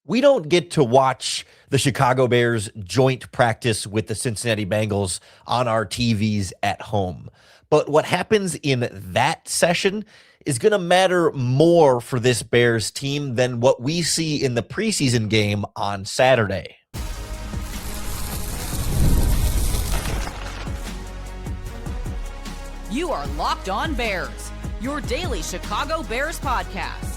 We don't get to watch the Chicago Bears joint practice with the Cincinnati Bengals on our TVs at home. But what happens in that session is going to matter more for this Bears team than what we see in the preseason game on Saturday. You are Locked On Bears, your daily Chicago Bears podcast.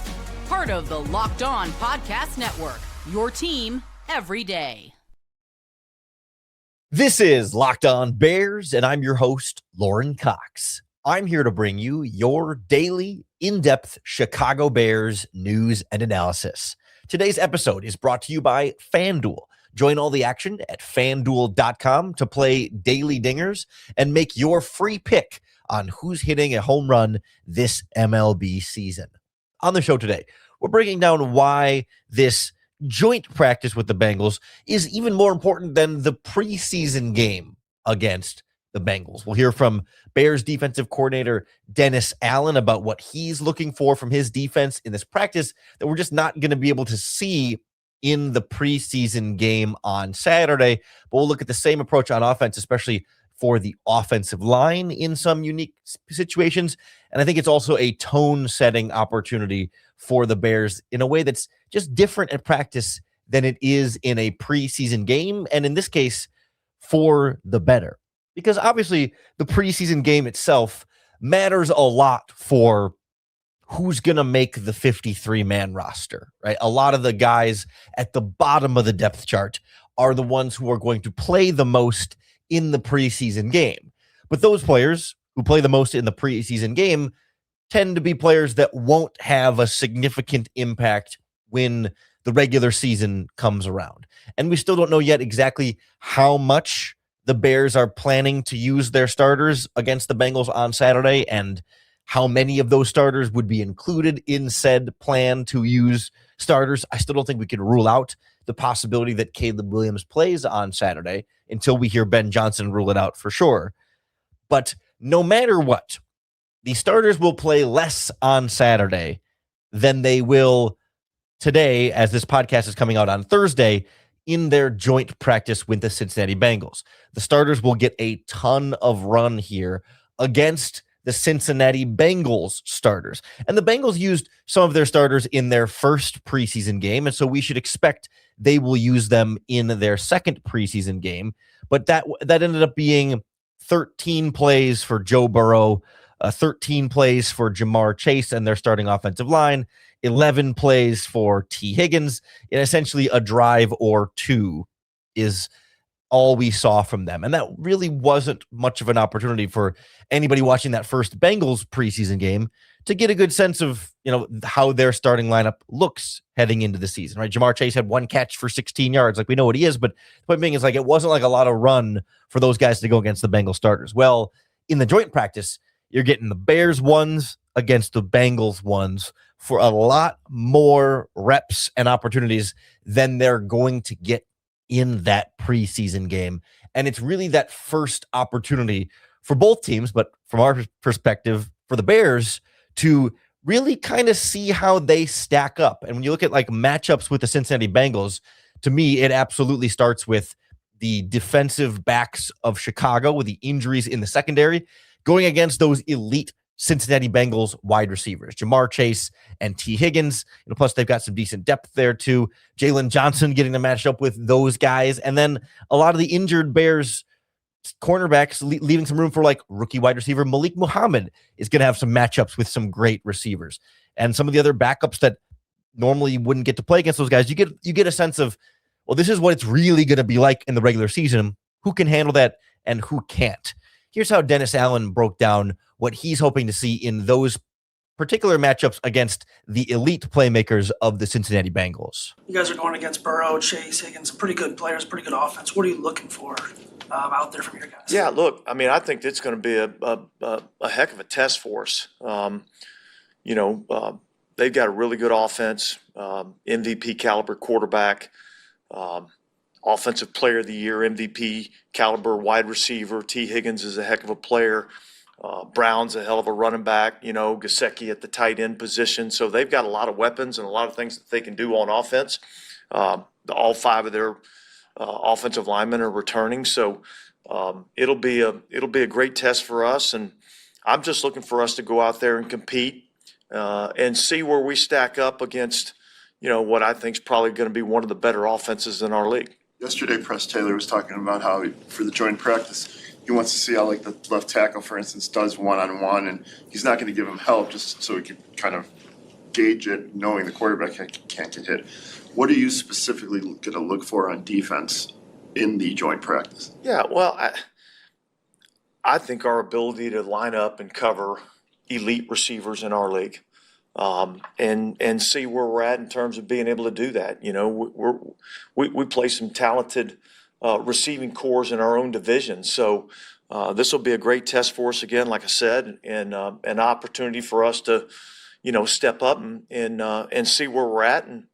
Part of the Locked On Podcast Network, your team every day. This is Locked On Bears, and I'm your host, Lauren Cox. I'm here to bring you your daily, in-depth Chicago Bears news and analysis. Today's episode is brought to you by FanDuel. Join all the action at FanDuel.com to play daily dingers and make your free pick on who's hitting a home run this MLB season. On the show today, we're breaking down why this joint practice with the Bengals is even more important than the preseason game against the Bengals. We'll hear from Bears defensive coordinator Dennis Allen about what he's looking for from his defense in this practice that we're just not going to be able to see in the preseason game on Saturday. But we'll look at the same approach on offense, especially for the offensive line in some unique situations. And I think it's also a tone-setting opportunity for the Bears in a way that's just different at practice than it is in a preseason game, and in this case, for the better. Because obviously, the preseason game itself matters a lot for who's going to make the 53-man roster, right? A lot of the guys at the bottom of the depth chart are the ones who are going to play the most in the preseason game. But those players who play the most in the preseason game tend to be players that won't have a significant impact when the regular season comes around. And we still don't know yet exactly how much the Bears are planning to use their starters against the Bengals on Saturday and how many of those starters would be included in said plan to use starters. I still don't think we can rule out the possibility that Caleb Williams plays on Saturday until we hear Ben Johnson rule it out for sure. But no matter what, the starters will play less on Saturday than they will today, as this podcast is coming out on Thursday, in their joint practice with the Cincinnati Bengals. The starters will get a ton of run here against the Cincinnati Bengals starters. And the Bengals used some of their starters in their first preseason game, and so we should expect they will use them in their second preseason game. But that ended up being 13 plays for Joe Burrow, 13 plays for Jamar Chase and their starting offensive line, 11 plays for T. Higgins, and essentially a drive or two is all we saw from them. And that really wasn't much of an opportunity for anybody watching that first Bengals preseason game to get a good sense of, how their starting lineup looks heading into the season, right? Jamar Chase had one catch for 16 yards. Like, we know what he is, but the point being is, like, it wasn't like a lot of run for those guys to go against the Bengals starters. Well, in the joint practice, you're getting the Bears ones against the Bengals ones for a lot more reps and opportunities than they're going to get in that preseason game. And it's really that first opportunity for both teams, but from our perspective, for the Bears to really kind of see how they stack up. And when you look at like matchups with the Cincinnati Bengals, to me, it absolutely starts with the defensive backs of Chicago with the injuries in the secondary going against those elite Cincinnati Bengals wide receivers, Jamar Chase and T. Higgins. Plus, they've got some decent depth there too. Jalen Johnson getting to match up with those guys. And then a lot of the injured Bears cornerbacks leaving some room for like rookie wide receiver Malik Muhammad is going to have some matchups with some great receivers. And some of the other backups that normally wouldn't get to play against those guys, you get a sense of, well, this is what it's really going to be like in the regular season. Who can handle that and who can't? Here's how Dennis Allen broke down what he's hoping to see in those particular matchups against the elite playmakers of the Cincinnati Bengals. You guys are going against Burrow, Chase, Higgins, pretty good players, pretty good offense. What are you looking for out there from your guys? Yeah, look, I mean, I think it's going to be a heck of a test for us. They've got a really good offense, MVP caliber quarterback, offensive player of the year, MVP caliber wide receiver. T. Higgins is a heck of a player. Brown's a hell of a running back, Gesicki at the tight end position. So they've got a lot of weapons and a lot of things that they can do on offense. All 5 of their offensive linemen are returning, so it'll be a great test for us. And I'm just looking for us to go out there and compete and see where we stack up against, what I think is probably going to be one of the better offenses in our league. Yesterday, Press Taylor was talking about how for the joint practice, he wants to see how, like, the left tackle, for instance, does one-on-one, and he's not going to give him help just so he can kind of gauge it, knowing the quarterback can't get hit. What are you specifically going to look for on defense in the joint practice? Yeah, well, I think our ability to line up and cover elite receivers in our league, and see where we're at in terms of being able to do that. We play some talented receiving cores in our own division, so this will be a great test for us again, like I said, and an opportunity for us to, step up and see where we're at, and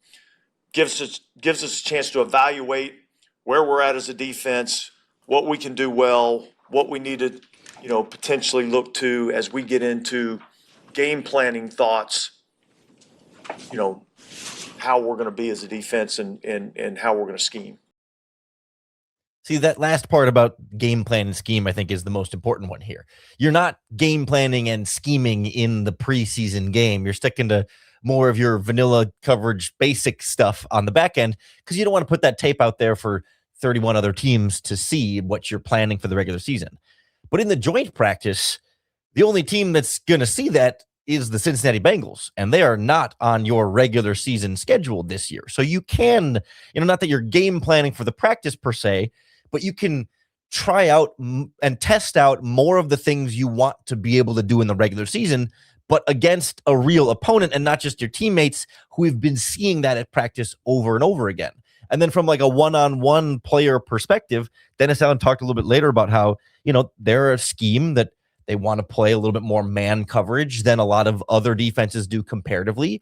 gives us a chance to evaluate where we're at as a defense, what we can do well, what we need to, potentially look to as we get into game planning thoughts, how we're going to be as a defense and how we're going to scheme. See, that last part about game plan and scheme, I think, is the most important one here. You're not game planning and scheming in the preseason game. You're sticking to more of your vanilla coverage basic stuff on the back end because you don't want to put that tape out there for 31 other teams to see what you're planning for the regular season. But in the joint practice, the only team that's going to see that is the Cincinnati Bengals, and they are not on your regular season schedule this year. So you can, not that you're game planning for the practice per se, but you can try out and test out more of the things you want to be able to do in the regular season, but against a real opponent and not just your teammates who have been seeing that at practice over and over again. And then from like a one-on-one player perspective, Dennis Allen talked a little bit later about how, they're a scheme that they want to play a little bit more man coverage than a lot of other defenses do comparatively.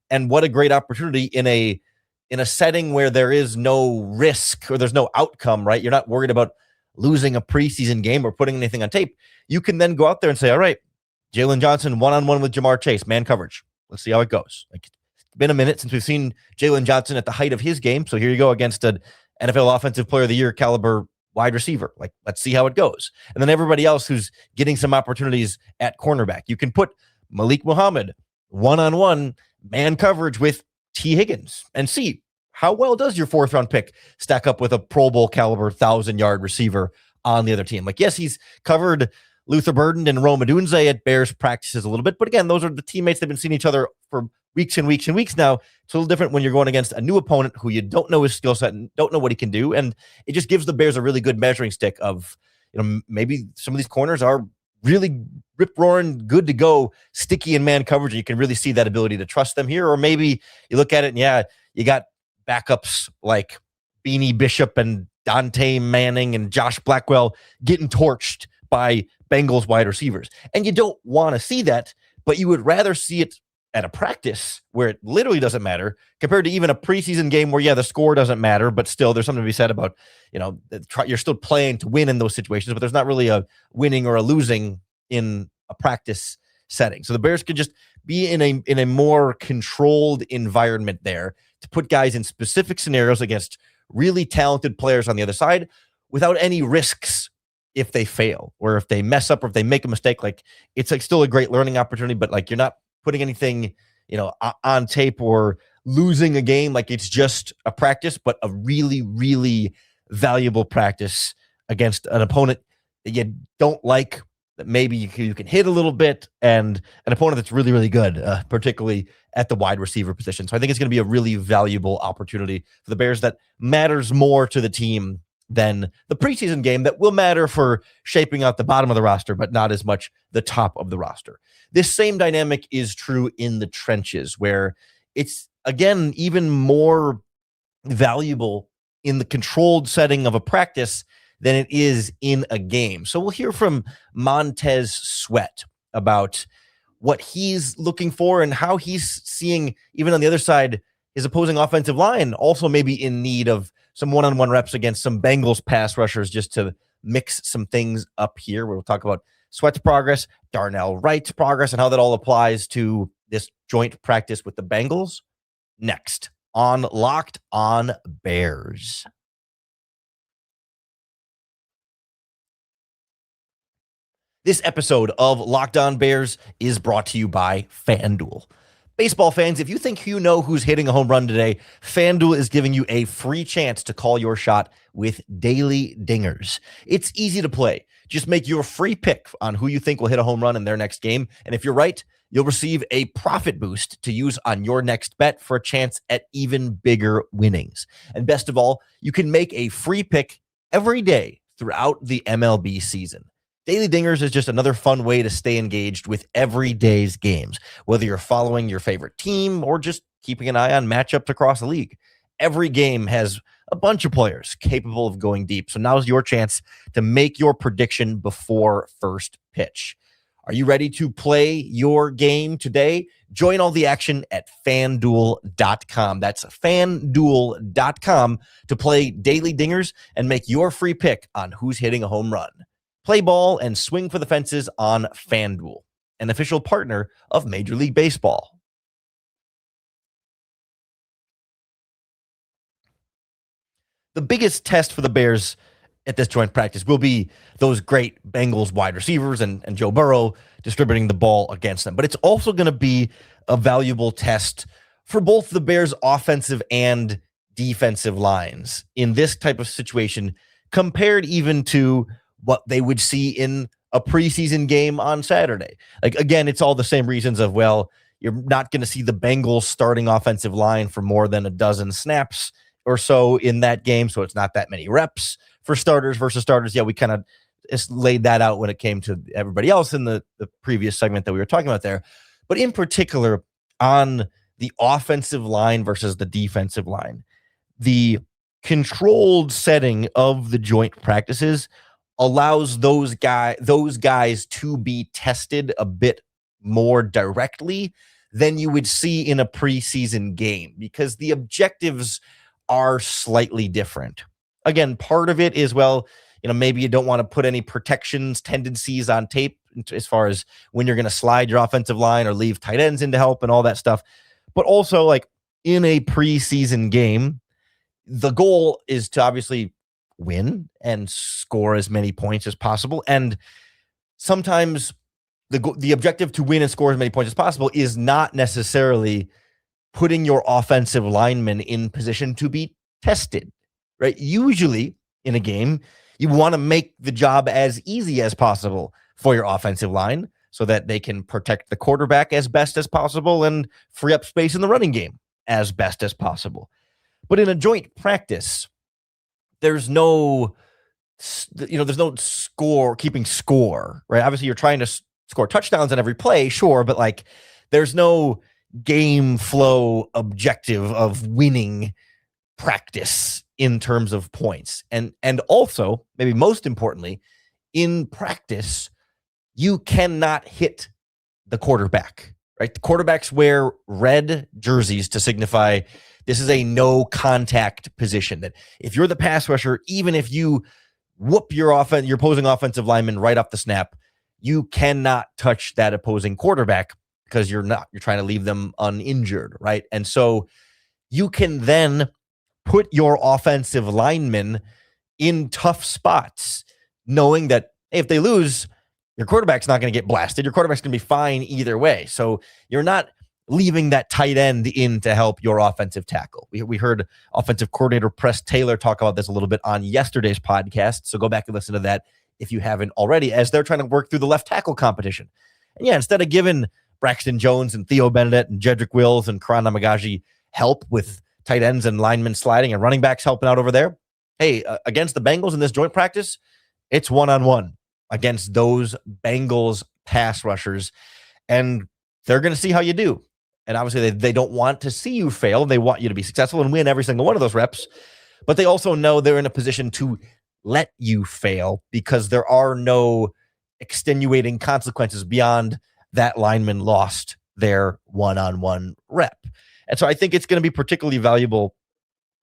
And what a great opportunity in a setting where there is no risk or there's no outcome, right? You're not worried about losing a preseason game or putting anything on tape. You can then go out there and say, all right, Jalen Johnson one-on-one with Jamar Chase, man coverage. Let's see how it goes. It's been a minute since we've seen Jalen Johnson at the height of his game. So here you go against an NFL Offensive Player of the Year caliber wide receiver. Let's see how it goes. And then everybody else who's getting some opportunities at cornerback. You can put Malik Muhammad one-on-one man coverage with T. Higgins and see how well does your 4th round pick stack up with a Pro Bowl caliber 1,000-yard receiver on the other team. Yes, he's covered Luther Burden and Rome Odunze at Bears practices a little bit, but again, those are the teammates that have been seeing each other for weeks and weeks and weeks now. It's a little different when you're going against a new opponent who you don't know his skill set and don't know what he can do, and it just gives the Bears a really good measuring stick of, maybe some of these corners are really rip-roaring, good to go, sticky in man coverage, and you can really see that ability to trust them here. Or maybe you look at it and, you got backups like Beanie Bishop and Dante Manning and Josh Blackwell getting torched by Bengals wide receivers. And you don't want to see that, but you would rather see it at a practice where it literally doesn't matter compared to even a preseason game where, the score doesn't matter, but still there's something to be said about, you're still playing to win in those situations, but there's not really a winning or a losing in a practice setting. So the Bears could just be in a more controlled environment there to put guys in specific scenarios against really talented players on the other side without any risks if they fail or if they mess up or if they make a mistake. It's still a great learning opportunity, but you're not putting anything, on tape or losing a game. It's just a practice, but a really, really valuable practice against an opponent that you don't like, that maybe you can hit a little bit, and an opponent that's really, really good, particularly at the wide receiver position. So I think it's going to be a really valuable opportunity for the Bears that matters more to the team than the preseason game that will matter for shaping out the bottom of the roster, but not as much the top of the roster. This same dynamic is true in the trenches, where it's, again, even more valuable in the controlled setting of a practice than it is in a game. So we'll hear from Montez Sweat about what he's looking for and how he's seeing, even on the other side, his opposing offensive line also maybe in need of some one-on-one reps against some Bengals pass rushers, just to mix some things up here. We'll talk about Sweat's progress, Darnell Wright's progress, and how that all applies to this joint practice with the Bengals next on Locked On Bears. This episode of Locked On Bears is brought to you by FanDuel. Baseball fans, if you think you know who's hitting a home run today, FanDuel is giving you a free chance to call your shot with daily dingers. It's easy to play. Just make your free pick on who you think will hit a home run in their next game. And if you're right, you'll receive a profit boost to use on your next bet for a chance at even bigger winnings. And best of all, you can make a free pick every day throughout the MLB season. Daily Dingers is just another fun way to stay engaged with every day's games, whether you're following your favorite team or just keeping an eye on matchups across the league. Every game has a bunch of players capable of going deep, so now's your chance to make your prediction before first pitch. Are you ready to play your game today? Join all the action at FanDuel.com. That's FanDuel.com to play Daily Dingers and make your free pick on who's hitting a home run. Play ball and swing for the fences on FanDuel, an official partner of Major League Baseball. The biggest test for the Bears at this joint practice will be those great Bengals wide receivers and Joe Burrow distributing the ball against them. But it's also going to be a valuable test for both the Bears' offensive and defensive lines in this type of situation, compared even to what they would see in a preseason game on Saturday. Like, again, it's all the same reasons of, well, you're not going to see the Bengals starting offensive line for more than a dozen snaps or so in that game. So it's not that many reps for starters versus starters. Yeah, we kind of just laid that out when it came to everybody else in the previous segment that we were talking about there. But in particular, on the offensive line versus the defensive line, the controlled setting of the joint practices allows those guys to be tested a bit more directly than you would see in a preseason game, because the objectives are slightly different. Again, part of it is, well, maybe you don't want to put any protections tendencies on tape as far as when you're going to slide your offensive line or leave tight ends in to help and all that stuff. But also, like, in a preseason game, the goal is to obviously win and score as many points as possible. And sometimes the objective to win and score as many points as possible is not necessarily putting your offensive linemen in position to be tested, right? Usually in a game, you want to make the job as easy as possible for your offensive line so that they can protect the quarterback as best as possible and free up space in the running game as best as possible. But in a joint practice, there's no keeping score, right? Obviously, you're trying to score touchdowns on every play, sure, but like, there's no game flow objective of winning practice in terms of points. And also, maybe most importantly, in practice, you cannot hit the quarterback, right? The quarterbacks wear red jerseys to signify this is a no contact position, that if you're the pass rusher, even if you whoop your opposing offensive lineman right off the snap, you cannot touch that opposing quarterback because you're trying to leave them uninjured, right? And so you can then put your offensive linemen in tough spots, knowing that, hey, if they lose, your quarterback's not going to get blasted. Your quarterback's going to be fine either way. So you're not leaving that tight end in to help your offensive tackle. We heard offensive coordinator Press Taylor talk about this a little bit on yesterday's podcast. So go back and listen to that if you haven't already, as they're trying to work through the left tackle competition. And yeah, instead of giving Braxton Jones and Theo Bennett and Jedrick Wills and Karan Namagaji help with tight ends and linemen sliding and running backs helping out over there, hey, against the Bengals in this joint practice, it's one-on-one against those Bengals pass rushers. And they're going to see how you do. And obviously, they don't want to see you fail. They want you to be successful and win every single one of those reps. But they also know they're in a position to let you fail because there are no extenuating consequences beyond that lineman lost their one-on-one rep. And so I think it's going to be particularly valuable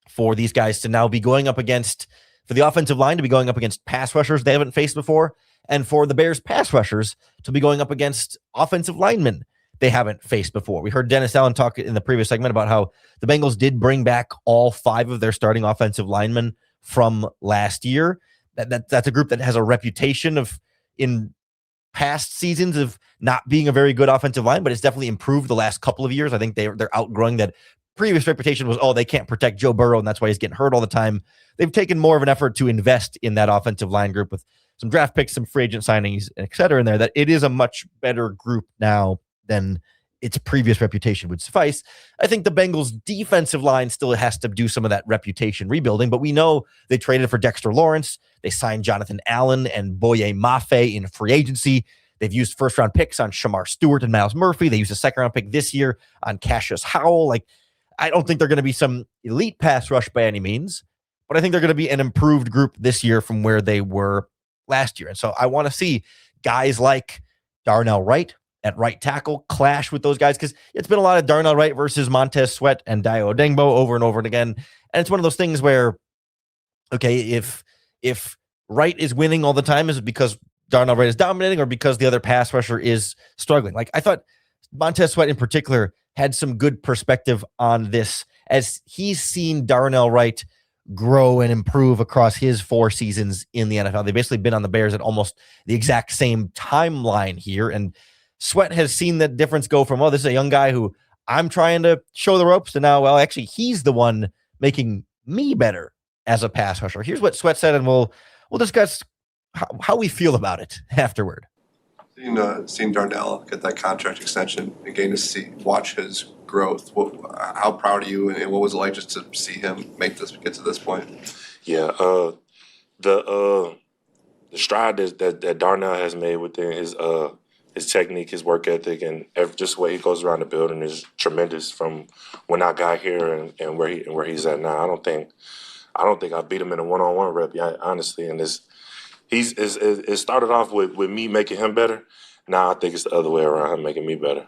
for these guys to now be going up against, for the offensive line to be going up against pass rushers they haven't faced before, and for the Bears pass rushers to be going up against offensive linemen they haven't faced before. We heard Dennis Allen talk in the previous segment about how the Bengals did bring back all 5 of their starting offensive linemen from last year. That's a group that has a reputation of, in past seasons, of not being a very good offensive line, but it's definitely improved the last couple of years. I think they're outgrowing that previous reputation was, they can't protect Joe Burrow, and that's why he's getting hurt all the time. They've taken more of an effort to invest in that offensive line group with some draft picks, some free agent signings, et cetera in there, that it is a much better group now than its previous reputation would suffice. I think the Bengals defensive line still has to do some of that reputation rebuilding, but we know they traded for Dexter Lawrence. They signed Jonathan Allen and Boye Mafe in free agency. They've used first-round picks on Shamar Stewart and Miles Murphy. They used a second-round pick this year on Cassius Howell. I don't think they're going to be some elite pass rush by any means, but I think they're going to be an improved group this year from where they were last year. And so I want to see guys like Darnell Wright at right tackle clash with those guys, because it's been a lot of Darnell Wright versus Montez Sweat and Dio Odengbo over and over and again. And it's one of those things where, okay, if Wright is winning all the time, is it because Darnell Wright is dominating or because the other pass rusher is struggling? I thought Montez Sweat in particular had some good perspective on this, as he's seen Darnell Wright grow and improve across his 4 seasons in the NFL. They've basically been on the Bears at almost the exact same timeline here. And Sweat has seen that difference go from, this is a young guy who I'm trying to show the ropes, to now, actually, he's the one making me better as a pass rusher. Here's what Sweat said, and we'll discuss how we feel about it afterward. Seeing Darnell get that contract extension and getting to watch his growth, how proud are you, and what was it like just to see him get to this point? Yeah, the stride that Darnell has made within his technique, his work ethic, and just the way he goes around the building is tremendous from when I got here and where he's at now. I don't think I beat him in a one-on-one rep, honestly, and it started off with me making him better. Now I think it's the other way around, him making me better.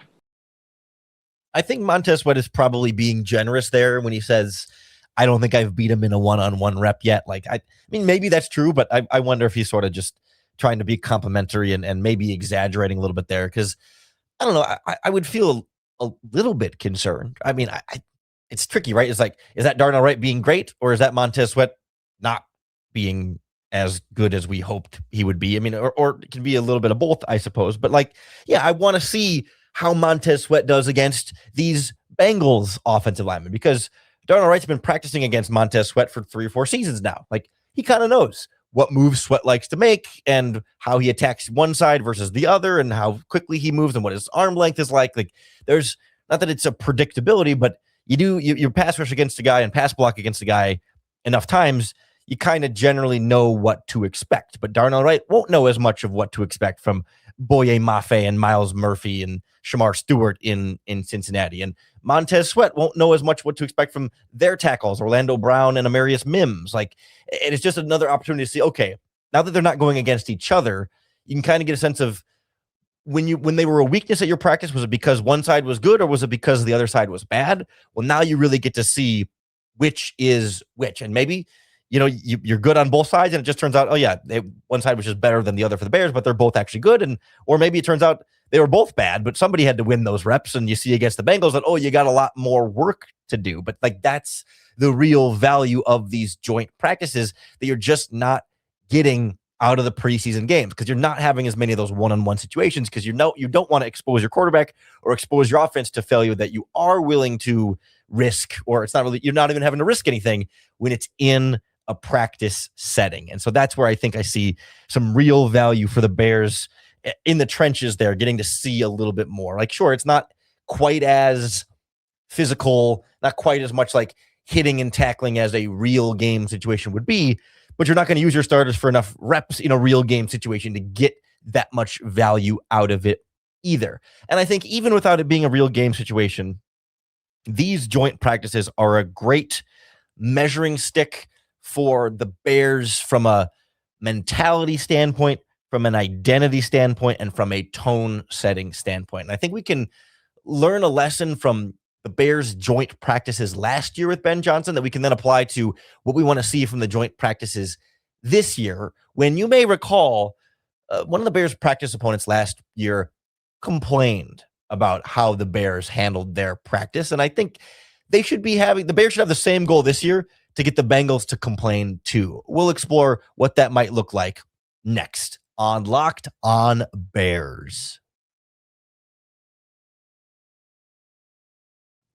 I think Montez Sweat is probably being generous there when he says, I don't think I've beat him in a one-on-one rep yet. I mean, maybe that's true, but I wonder if he's sort of just trying to be complimentary and maybe exaggerating a little bit there, because I don't know, I would feel a little bit concerned. I mean, it's tricky, right? It's is that Darnell Wright being great, or is that Montez Sweat not being as good as we hoped he would be? I mean, or it can be a little bit of both, I suppose. But I want to see how Montez Sweat does against these Bengals offensive linemen, because Darnell Wright's been practicing against Montez Sweat for 3 or 4 seasons now. He kind of knows what moves Sweat likes to make and how he attacks one side versus the other and how quickly he moves and what his arm length is like. There's not that it's a predictability, but you pass rush against a guy and pass block against a guy enough times, you kind of generally know what to expect. But Darnell Wright won't know as much of what to expect from Boye Mafe and Miles Murphy and Shamar Stewart in Cincinnati. And Montez Sweat won't know as much what to expect from their tackles, Orlando Brown and Amarius Mims. And it's just another opportunity to see, okay, now that they're not going against each other, you can kind of get a sense of when they were a weakness at your practice, was it because one side was good or was it because the other side was bad? Well, now you really get to see which is which. And maybe you're good on both sides, and it just turns out, one side was just better than the other for the Bears, but they're both actually good. Or maybe it turns out they were both bad, but somebody had to win those reps, and you see against the Bengals that, you got a lot more work to do. But that's the real value of these joint practices that you're just not getting out of the preseason games, because you're not having as many of those one-on-one situations, because you don't want to expose your quarterback or expose your offense to failure that you are willing to risk, or you're not even having to risk anything when it's in a practice setting. And so that's where I think I see some real value for the Bears in the trenches there, getting to see a little bit more. Sure, it's not quite as physical, not quite as much hitting and tackling as a real game situation would be, but you're not going to use your starters for enough reps in a real game situation to get that much value out of it either. And I think even without it being a real game situation, these joint practices are a great measuring stick for the Bears from a mentality standpoint, from an identity standpoint, and from a tone setting standpoint. And I think we can learn a lesson from the Bears joint practices last year with Ben Johnson that we can then apply to what we want to see from the joint practices this year. When you may recall, one of the Bears practice opponents last year complained about how the Bears handled their practice. And I think the Bears should have the same goal this year, to get the Bengals to complain too. We'll explore what that might look like next on Locked On Bears.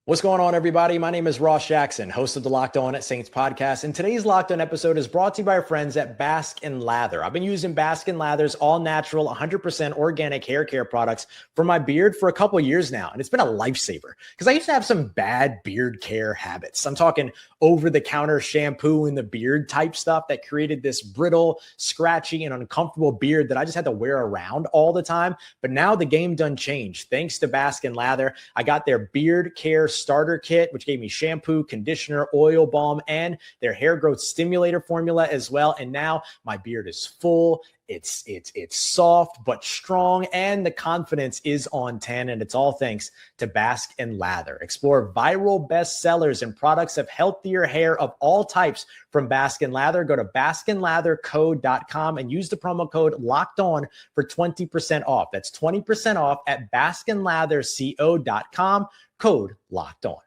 What's going on, everybody? My name is Ross Jackson, host of the Locked On at Saints podcast, and today's Locked On episode is brought to you by our friends at Basque & Lather. I've been using Basque & Lather's all-natural, 100% organic hair care products for my beard for a couple years now, and it's been a lifesaver because I used to have some bad beard care habits. I'm talking over-the-counter shampoo and the beard type stuff that created this brittle, scratchy, and uncomfortable beard that I just had to wear around all the time. But now the game done changed. Thanks to Basque & Lather, I got their beard care starter kit, which gave me shampoo, conditioner, oil balm, and their hair growth stimulator formula as well. And now my beard is full. It's soft but strong, and the confidence is on 10, and it's all thanks to Basque & Lather. Explore viral bestsellers and products of healthier hair of all types from Basque & Lather. Go to basqueandlatherco.com and use the promo code LOCKEDON for 20% off. That's 20% off at basqueandlatherco.com, code LOCKEDON.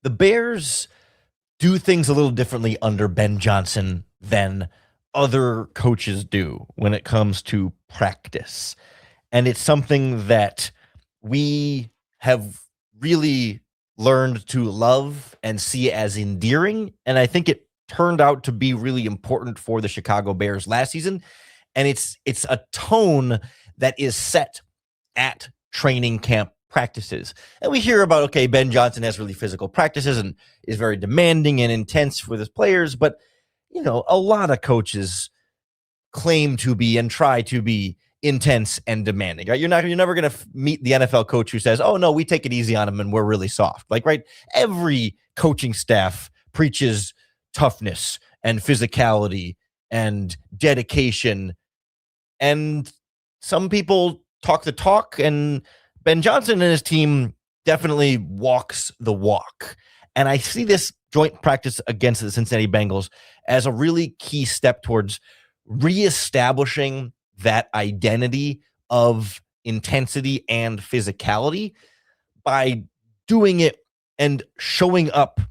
The Bears do things a little differently under Ben Johnson than other coaches do when it comes to practice. And it's something that we have really learned to love and see as endearing. And I think it turned out to be really important for the Chicago Bears last season. And it's a tone that is set at training camp practices. And we hear about, okay, Ben Johnson has really physical practices and is very demanding and intense with his players. But, you know, a lot of coaches claim to be and try to be intense and demanding, right? You're never going to meet the NFL coach who says, oh no, we take it easy on him and we're really soft. Like, right. Every coaching staff preaches toughness and physicality and dedication. And some people talk the talk, and Ben Johnson and his team definitely walks the walk. And I see this joint practice against the Cincinnati Bengals as a really key step towards reestablishing that identity of intensity and physicality by doing it and showing up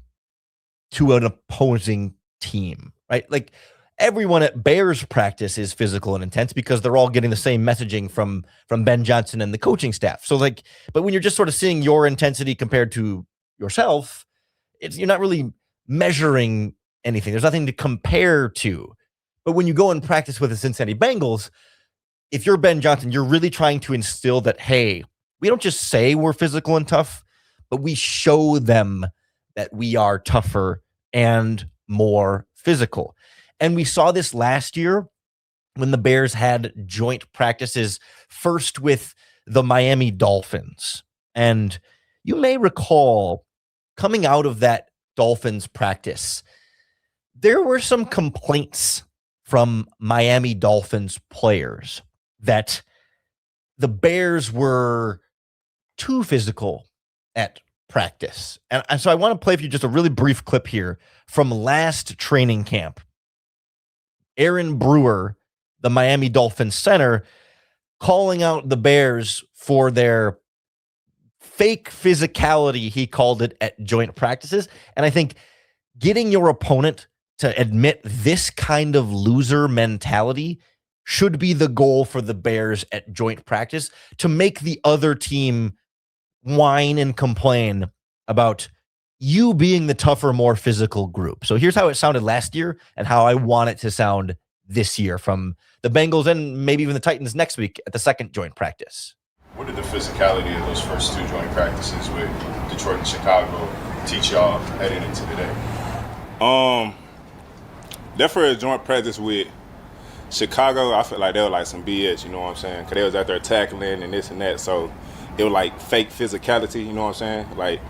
to an opposing team, right? Like, everyone at Bears practice is physical and intense because they're all getting the same messaging from Ben Johnson and the coaching staff. So like, but when you're just sort of seeing your intensity compared to yourself, you're not really measuring anything. There's nothing to compare to. But when you go and practice with the Cincinnati Bengals, if you're Ben Johnson, you're really trying to instill that, hey, we don't just say we're physical and tough, but we show them that we are tougher and more physical. And we saw this last year when the Bears had joint practices, first with the Miami Dolphins. And you may recall, coming out of that Dolphins practice, there were some complaints from Miami Dolphins players that the Bears were too physical at practice. And so I want to play for you just a really brief clip here from last training camp. Aaron Brewer, the Miami Dolphins center, calling out the Bears for their fake physicality, he called it, at joint practices. And I think getting your opponent to admit this kind of loser mentality should be the goal for the Bears at joint practice, to make the other team whine and complain about you being the tougher, more physical group. So here's how it sounded last year and how I want it to sound this year from the Bengals and maybe even the Titans next week at the second joint practice. What did the physicality of those first two joint practices with Detroit and Chicago teach y'all heading into today? That first joint practice with Chicago, I feel like they were like some BS, you know what I'm saying? Because they was out there tackling and this and that, so it was like fake physicality, you know what I'm saying? Like,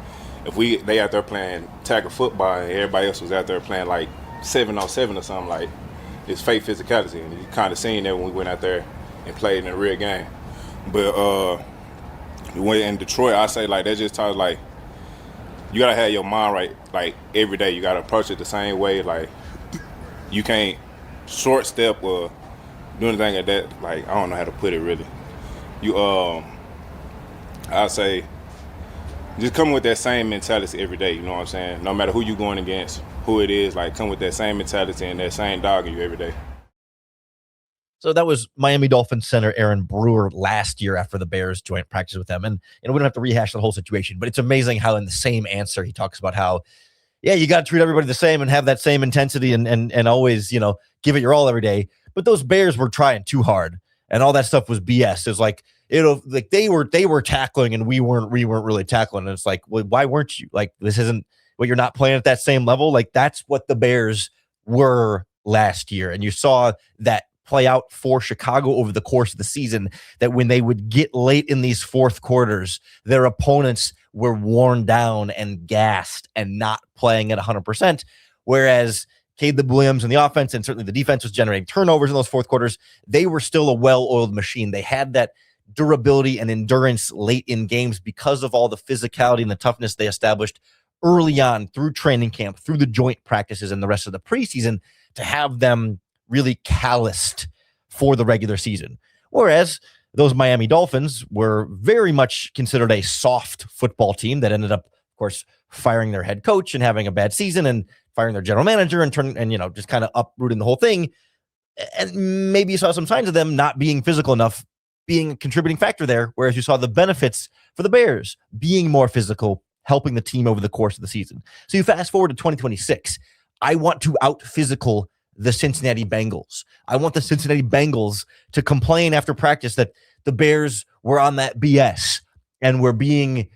if they out there playing tackle football and everybody else was out there playing like 7-on-7 or something, like, it's fake physicality. And you kind of seen that when we went out there and played in a real game. But when in Detroit, I say, like, that just taught, like, you got to have your mind right, like, every day. You got to approach it the same way. Like, you can't short step or do anything like that. Like, I don't know how to put it really. I'd say just come with that same mentality every day, you know what I'm saying? No matter who you're going against, who it is, like come with that same mentality and that same dog in you every day. So that was Miami Dolphins center Aaron Brewer last year after the Bears joint practice with them. And we don't have to rehash the whole situation, but it's amazing how in the same answer he talks about how, yeah, you got to treat everybody the same and have that same intensity and always, give it your all every day. But those Bears were trying too hard and all that stuff was BS. It's like, they were tackling and we weren't really tackling. And it's like, well, why weren't you? Like, this isn't what you're not playing at that same level. Like, that's what the Bears were last year. And you saw that play out for Chicago over the course of the season, that when they would get late in these fourth quarters, their opponents were worn down and gassed and not playing at 100%. Whereas Caleb Williams and the offense and certainly the defense was generating turnovers in those fourth quarters. They were still a well-oiled machine. They had that durability and endurance late in games because of all the physicality and the toughness they established early on through training camp, through the joint practices and the rest of the preseason to have them really calloused for the regular season. Whereas those Miami Dolphins were very much considered a soft football team that ended up, of course, firing their head coach and having a bad season and firing their general manager and just kind of uprooting the whole thing. And maybe you saw some signs of them not being physical enough being a contributing factor there, whereas you saw the benefits for the Bears being more physical, helping the team over the course of the season. So you fast forward to 2026. I want to out-physical the Cincinnati Bengals. I want the Cincinnati Bengals to complain after practice that the Bears were on that BS and were being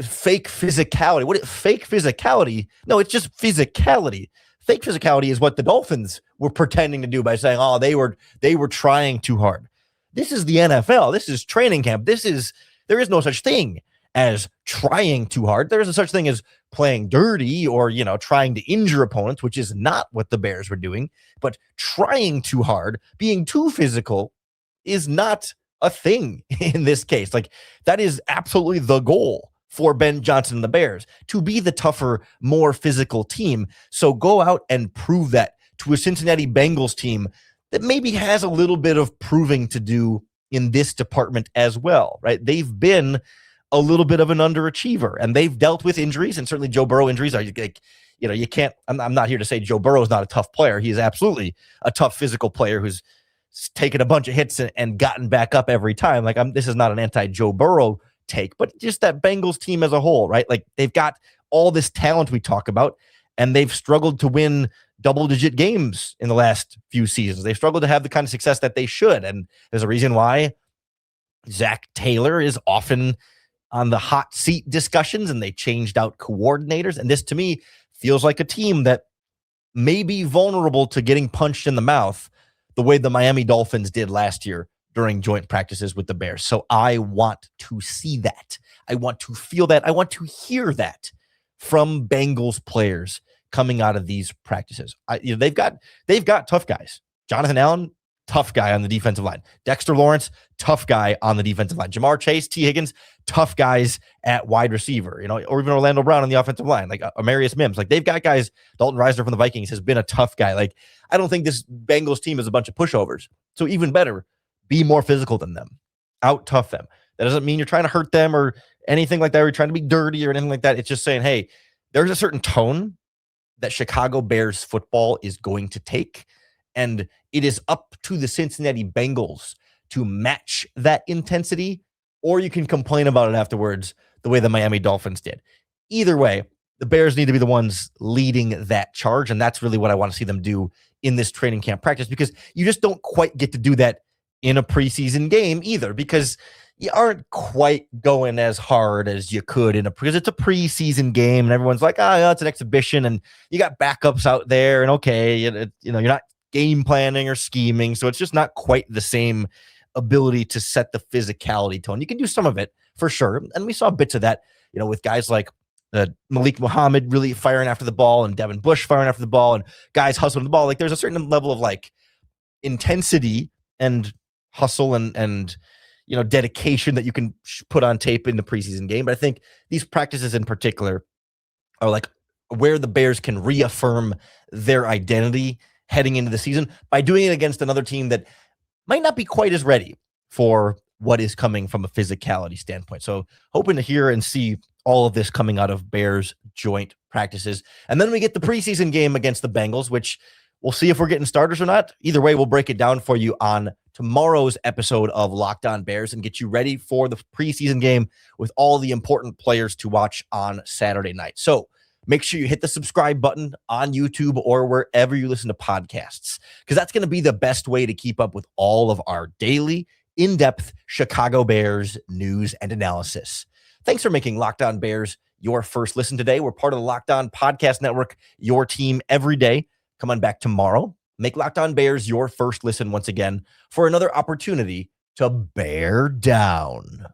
fake physicality. Fake physicality? No, it's just physicality. Fake physicality is what the Dolphins were pretending to do by saying, oh, they were trying too hard. This is the NFL. This is training camp. There is no such thing as trying too hard. There is no such thing as playing dirty or, trying to injure opponents, which is not what the Bears were doing. But trying too hard, being too physical is not a thing in this case. Like, that is absolutely the goal for Ben Johnson and the Bears, to be the tougher, more physical team. So go out and prove that to a Cincinnati Bengals team that maybe has a little bit of proving to do in this department as well, right? They've been a little bit of an underachiever and they've dealt with injuries, and certainly Joe Burrow injuries are like, you can't, I'm not here to say Joe Burrow is not a tough player. He is absolutely a tough physical player who's taken a bunch of hits and gotten back up every time. Like, this is not an anti-Joe Burrow take, but just that Bengals team as a whole, right? Like, they've got all this talent we talk about and they've struggled to win double-digit games in the last few seasons. They've struggled to have the kind of success that they should. And there's a reason why Zach Taylor is often on the hot seat discussions and they changed out coordinators. And this, to me, feels like a team that may be vulnerable to getting punched in the mouth the way the Miami Dolphins did last year during joint practices with the Bears. So I want to see that. I want to feel that. I want to hear that from Bengals players coming out of these practices. They've got tough guys. Jonathan Allen, tough guy on the defensive line. Dexter Lawrence, tough guy on the defensive line. Jamar Chase, T. Higgins, tough guys at wide receiver, or even Orlando Brown on the offensive line, like Amarius Mims. Like, they've got guys. Dalton Risner from the Vikings has been a tough guy. Like, I don't think this Bengals team is a bunch of pushovers. So even better, be more physical than them. Out tough them. That doesn't mean you're trying to hurt them or anything like that, or you're trying to be dirty or anything like that. It's just saying, hey, there's a certain tone that Chicago Bears football is going to take, and it is up to the Cincinnati Bengals to match that intensity, or you can complain about it afterwards the way the Miami Dolphins did. Either way, the Bears need to be the ones leading that charge, and that's really what I want to see them do in this training camp practice, because you just don't quite get to do that in a preseason game either, because you aren't quite going as hard as you could because it's a preseason game and everyone's like, it's an exhibition and you got backups out there and okay, you're not game planning or scheming. So it's just not quite the same ability to set the physicality tone. You can do some of it for sure. And we saw bits of that, with guys like Malik Muhammad really firing after the ball and Devin Bush firing after the ball and guys hustling the ball. Like, there's a certain level of like intensity and hustle and dedication that you can put on tape in the preseason game. But I think these practices in particular are like where the Bears can reaffirm their identity heading into the season by doing it against another team that might not be quite as ready for what is coming from a physicality standpoint. So hoping to hear and see all of this coming out of Bears joint practices. And then we get the preseason game against the Bengals, which we'll see if we're getting starters or not. Either way, we'll break it down for you on tomorrow's episode of Locked On Bears and get you ready for the preseason game with all the important players to watch on Saturday night. So make sure you hit the subscribe button on YouTube or wherever you listen to podcasts, because that's going to be the best way to keep up with all of our daily, in-depth Chicago Bears news and analysis. Thanks for making Locked On Bears your first listen today. We're part of the Locked On Podcast Network, your team every day. Come on back tomorrow. Make Locked On Bears your first listen once again for another opportunity to bear down.